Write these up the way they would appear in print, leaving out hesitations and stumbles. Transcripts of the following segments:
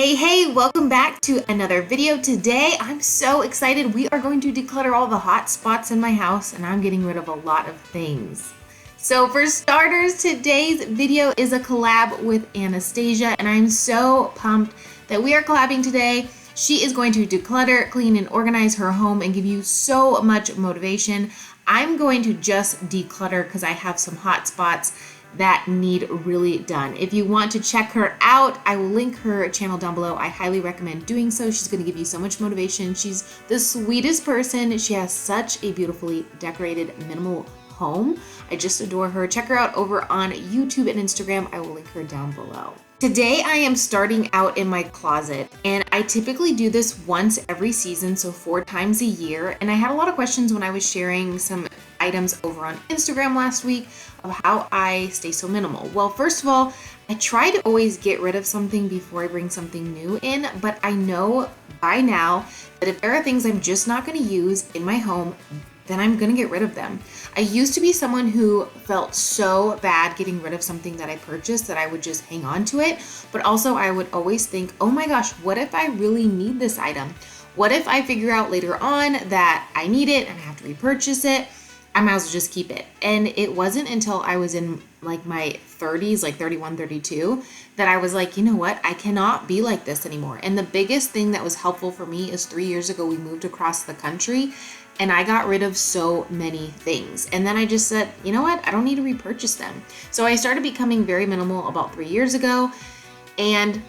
Hey, welcome back to another video. Today, I'm so excited. We are going to declutter all the hot spots in my house, and I'm getting rid of a lot of things. So for starters, today's video is a collab with Anastasia, and I'm so pumped that we are collabing today. She is going to declutter, clean, and organize her home and give you so much motivation. I'm going to just declutter because I have some hot spots that need really done. If you want to check her out, I will link her channel down below. I highly recommend doing so. She's going to give you so much motivation. She's the sweetest person. She has such a beautifully decorated minimal home. I just adore her. Check her out over on YouTube and Instagram. I will link her down below. Today I am starting out in my closet, and I typically do this once every season, so 4 times a year. And I had a lot of questions when I was sharing some items over on Instagram last week of how I stay so minimal. Well, first of all, I try to always get rid of something before I bring something new in, but I know by now that if there are things I'm just not going to use in my home, then I'm going to get rid of them. I used to be someone who felt so bad getting rid of something that I purchased that I would just hang on to it. But also I would always think, oh my gosh, what if I really need this item? What if I figure out later on that I need it and I have to repurchase it? I might as well just keep it. And it wasn't until I was in like my 30s, like 31, 32, that I was like, you know what? I cannot be like this anymore. And the biggest thing that was helpful for me is 3 years ago, we moved across the country and I got rid of so many things. And then I just said, you know what? I don't need to repurchase them. So I started becoming very minimal about 3 years ago, and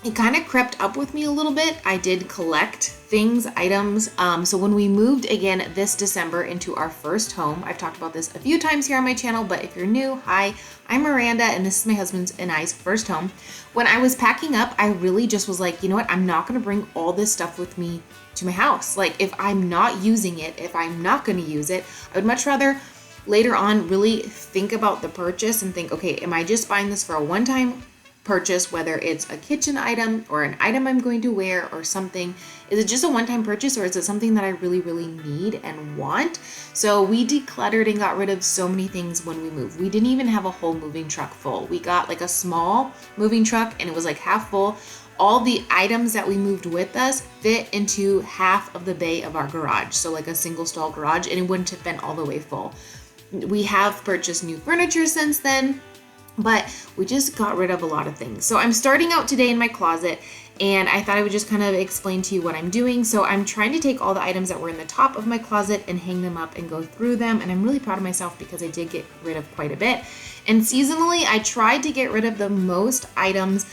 it kind of crept up with me a little bit. I did collect things, items. So when we moved again this December into our first home, I've talked about this a few times here on my channel, but if you're new, hi, I'm Miranda, and this is my husband's and I's first home. When I was packing up, I really just was like, you know what? I'm not gonna bring all this stuff with me to my house. Like, if I'm not using it, if I'm not gonna use it, I would much rather later on really think about the purchase and think, okay, am I just buying this for a one-time purchase, whether it's a kitchen item or an item I'm going to wear or something? Is it just a one-time purchase, or is it something that I really need and want? So we decluttered and got rid of so many things when we moved. We didn't even have a whole moving truck full. We got like a small moving truck and it was like half full. All the items that we moved with us fit into half of the bay of our garage. So like a single stall garage, and it wouldn't have been all the way full. We have purchased new furniture since then, but we just got rid of a lot of things. So I'm starting out today in my closet, and I thought I would just kind of explain to you what I'm doing. So I'm trying to take all the items that were in the top of my closet and hang them up and go through them. And I'm really proud of myself because I did get rid of quite a bit. And seasonally, I tried to get rid of the most items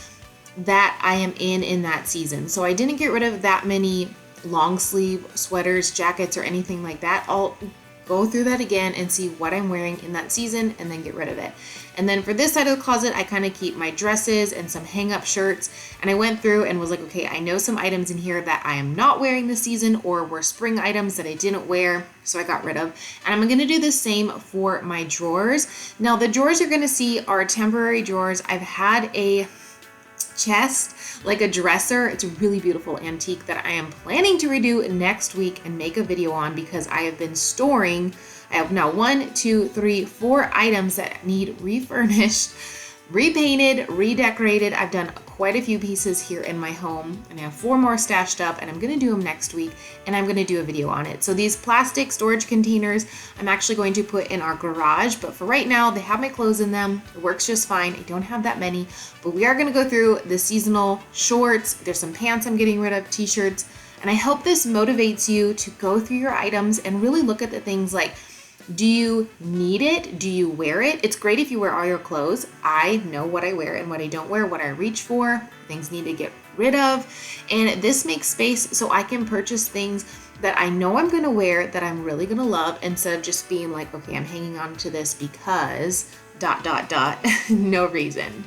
that I am in that season. So I didn't get rid of that many long sleeve sweaters, jackets, or anything like that. I'll go through that again and see what I'm wearing in that season and then get rid of it. And then for this side of the closet, I kind of keep my dresses and some hang-up shirts. And I went through and was like, okay, I know some items in here that I am not wearing this season or were spring items that I didn't wear, so I got rid of. And I'm gonna do the same for my drawers. Now the drawers you're gonna see are temporary drawers. I've had a chest, like a dresser. It's a really beautiful antique that I am planning to redo next week and make a video on, because I have been storing, I have now 1, 2, 3, 4 items that need refurnished, repainted, redecorated. I've done quite a few pieces here in my home, and I have 4 more stashed up, and I'm gonna do them next week, and I'm gonna do a video on it. So these plastic storage containers, I'm actually going to put in our garage, but for right now, they have my clothes in them. It works just fine. I don't have that many, but we are gonna go through the seasonal shorts. There's some pants I'm getting rid of, t-shirts, and I hope this motivates you to go through your items and really look at the things like, do you need it? Do you wear it? It's great if you wear all your clothes. I know what I wear and what I don't wear, what I reach for, things need to get rid of. And this makes space so I can purchase things that I know I'm gonna wear, that I'm really gonna love, instead of just being like, okay, I'm hanging on to this because ... no reason.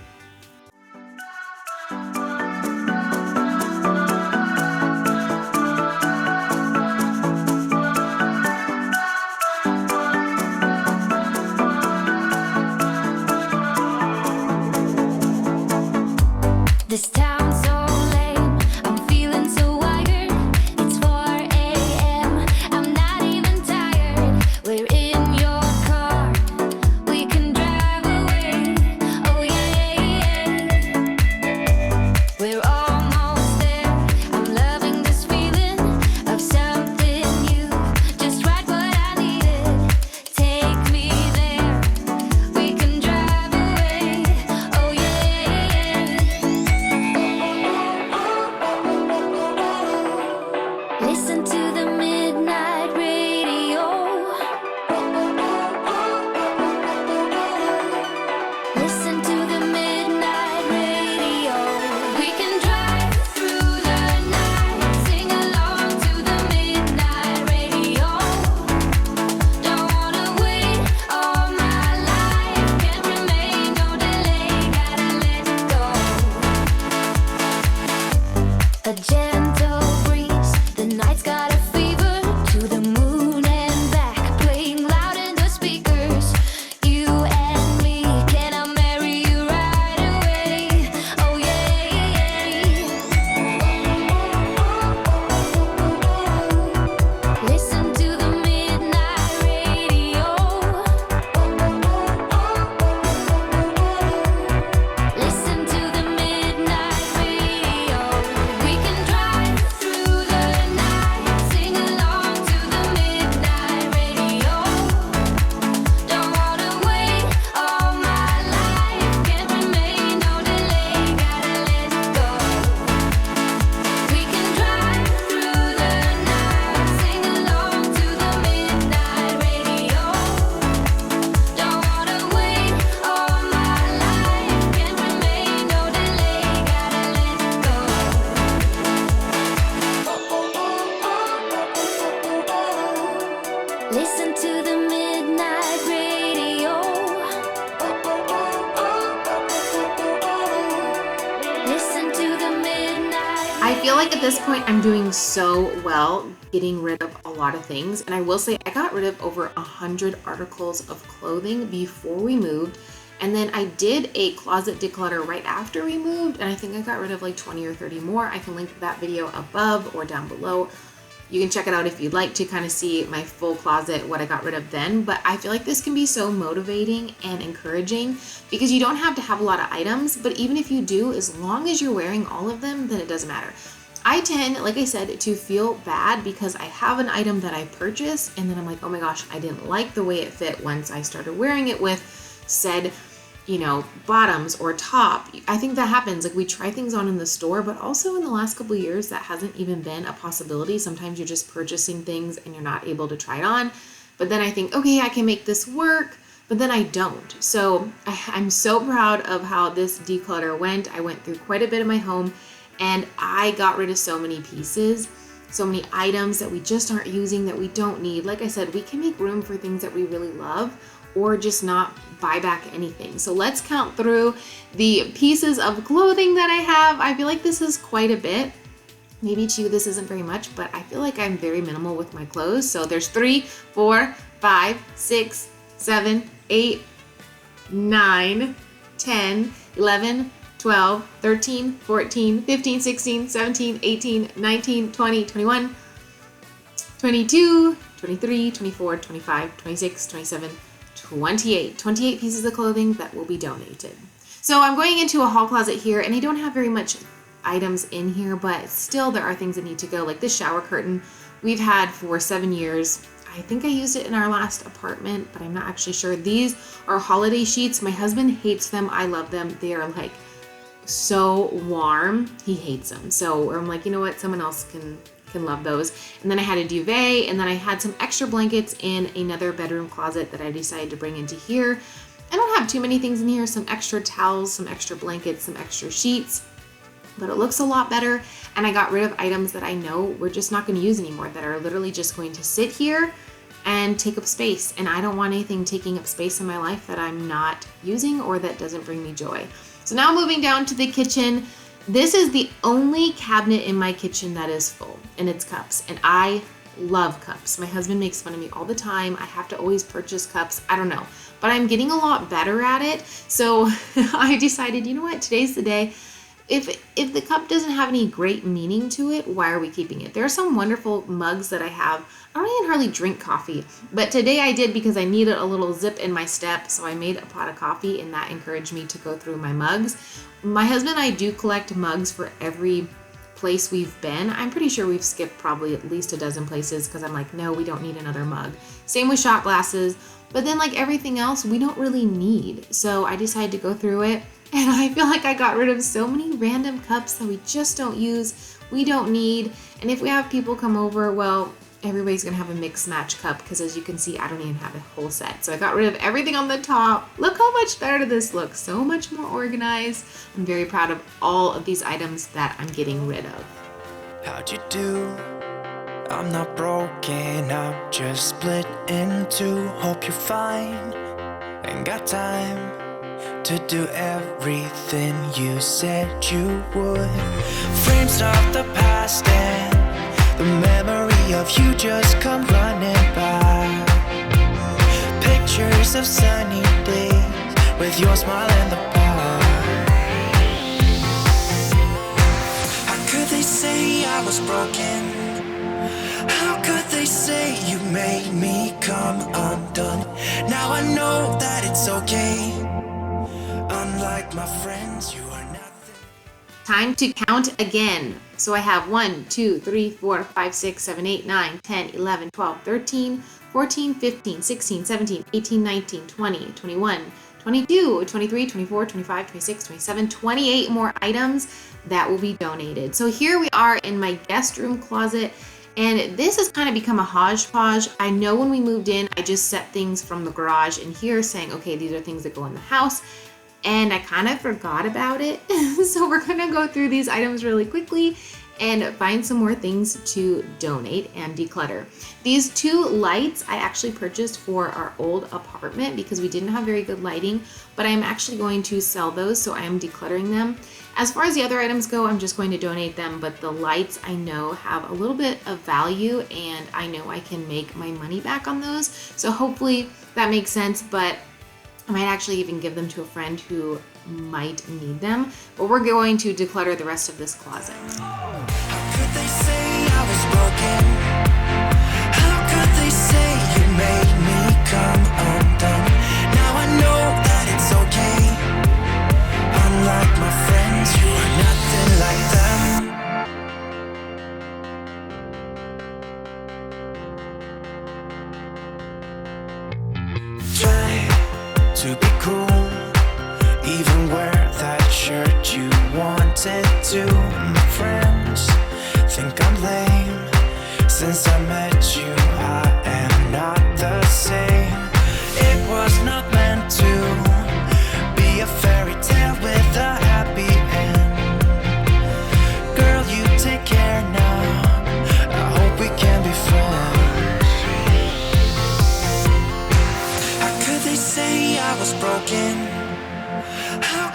This town's so lame, I'm feeling so wired. It's 4 a.m., I'm not even tired. We're in your car, we can drive away. Oh yeah, the midnight radio. Listen to the midnight radio. We can drive through the night, sing along to the midnight radio. Don't wanna wait all my life, can't remain, no delay, gotta let go. A gentle breeze, the night's got a fever, to the moon and back, playing loud in the speakers. You and me, can I marry you right away? Oh yeah. Listen to the midnight radio. Listen to the midnight radio. We can drive through the night, sing along to the midnight radio. Don't wanna wait all my life, can't remain, no delay, gotta let go. We can drive through the night, sing along to the midnight radio. Don't wanna wait all my life, can't remain, no delay, gotta let go. Listen to the midnight radio. Listen to the midnight. I feel like at this point I'm doing so well getting rid of a lot of things. And I will say I got rid of over 100 articles of clothing before we moved. And then I did a closet declutter right after we moved. And I think I got rid of like 20 or 30 more. I can link that video above or down below. You can check it out if you'd like to kind of see my full closet, what I got rid of then. But I feel like this can be so motivating and encouraging because you don't have to have a lot of items, but even if you do, as long as you're wearing all of them, then it doesn't matter. I tend, like I said, to feel bad because I have an item that I purchased and then I'm like, oh my gosh, I didn't like the way it fit once I started wearing it with said, bottoms or top. I think that happens. Like we try things on in the store, but also in the last couple of years, that hasn't even been a possibility. Sometimes you're just purchasing things and you're not able to try it on. But then I think, okay, I can make this work, but then I don't. So I'm so proud of how this declutter went. I went through quite a bit of my home and I got rid of so many pieces, so many items that we just aren't using, that we don't need. Like I said, we can make room for things that we really love or just not buy back anything. So let's count through the pieces of clothing that I have. I feel like this is quite a bit. Maybe to you this isn't very much, but I feel like I'm very minimal with my clothes. So there's 3, 4, 5, 6, 7, 8, 9, 10, 11, 12, 13, 14, 15, 16, 17, 18, 19, 20, 21, 22, 23, 24, 25, 26, 27, 28 pieces of clothing that will be donated. So I'm going into a hall closet here and I don't have very much items in here, but still there are things that need to go. Like this shower curtain we've had for 7 years. I think I used it in our last apartment, but I'm not actually sure. These are holiday sheets. My husband hates them. I love them. They are like so warm. He hates them. So I'm like, you know what? Someone else can love those. And then I had a duvet, and then I had some extra blankets in another bedroom closet that I decided to bring into here. I don't have too many things in here. Some extra towels, some extra blankets, some extra sheets, but it looks a lot better. And I got rid of items that I know we're just not going to use anymore, that are literally just going to sit here and take up space. And I don't want anything taking up space in my life that I'm not using or that doesn't bring me joy. So now moving down to the kitchen. This is the only cabinet in my kitchen that is full, and it's cups. And I love cups. My husband makes fun of me all the time. I have to always purchase cups. I don't know, but I'm getting a lot better at it. So I decided, you know what, today's the day. If the cup doesn't have any great meaning to it, why are we keeping it? There are some wonderful mugs that I have. I don't even hardly drink coffee, but today I did because I needed a little zip in my step. So I made a pot of coffee, and that encouraged me to go through my mugs. My husband and I do collect mugs for every place we've been. I'm pretty sure we've skipped probably at least a dozen places because I'm like, no, we don't need another mug. Same with shot glasses, but then like everything else we don't really need. So I decided to go through it, and I feel like I got rid of so many random cups that we just don't use. we don't need. And if we have people come over, well, everybody's gonna have a mix match cup because as you can see, I don't even have a whole set. So I got rid of everything on the top. Look how much better this looks. So much more organized. I'm very proud of all of these items that I'm getting rid of. How'd you do? I'm not broken, I'm just split in two. Hope you're fine. Ain't got time to do everything you said you would. Frames of the past and the memory of you just come running by. Pictures of sunny days with your smile and the bar. How could they say I was broken? How could they say you made me come undone? Now I know that it's okay. Unlike my friends, you are nothing. Time to count again. So I have 1, 2, 3, 4, 5, 6, 7, 8, 9, 10, 11, 12, 13, 14, 15, 16, 17, 18, 19, 20, 21, 22, 23, 24, 25, 26, 27, 28 more items that will be donated. So here we are in my guest room closet. And this has kind of become a hodgepodge. I know when we moved in, I just set things from the garage in here saying, okay, these are things that go in the house. And I kind of forgot about it. So we're gonna go through these items really quickly and find some more things to donate and declutter. These 2 lights I actually purchased for our old apartment because we didn't have very good lighting, but I'm actually going to sell those, so I am decluttering them. As far as the other items go, I'm just going to donate them, but the lights I know have a little bit of value and I know I can make my money back on those. So hopefully that makes sense, but I might actually even give them to a friend who might need them. But we're going to declutter the rest of this closet. How could they say I was broken? How could they say you made me come undone? Now I know that it's okay. Unlike my friends, you are nothing like them. Try to be cool, even wear that shirt you wanted to. My friends think I'm lame. Since I met you, I am not the same. It was not meant to be a fairy tale with a happy end. Girl, you take care now. I hope we can be friends. How could they say I was broken?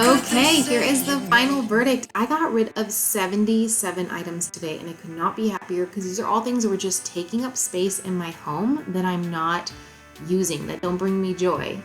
Okay, here is the final verdict. I got rid of 77 items today and I could not be happier because these are all things that were just taking up space in my home that I'm not using, that don't bring me joy.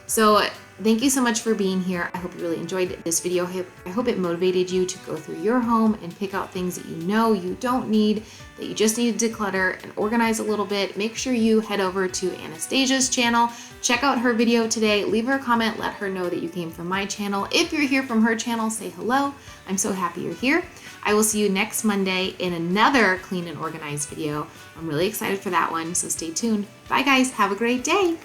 So thank you so much for being here. I hope you really enjoyed this video. I hope it motivated you to go through your home and pick out things that you know you don't need, that you just need to declutter and organize a little bit. Make sure you head over to Anastasia's channel. Check out her video today. Leave her a comment. Let her know that you came from my channel. If you're here from her channel, say hello. I'm so happy you're here. I will see you next Monday in another clean and organized video. I'm really excited for that one, so stay tuned. Bye guys, have a great day.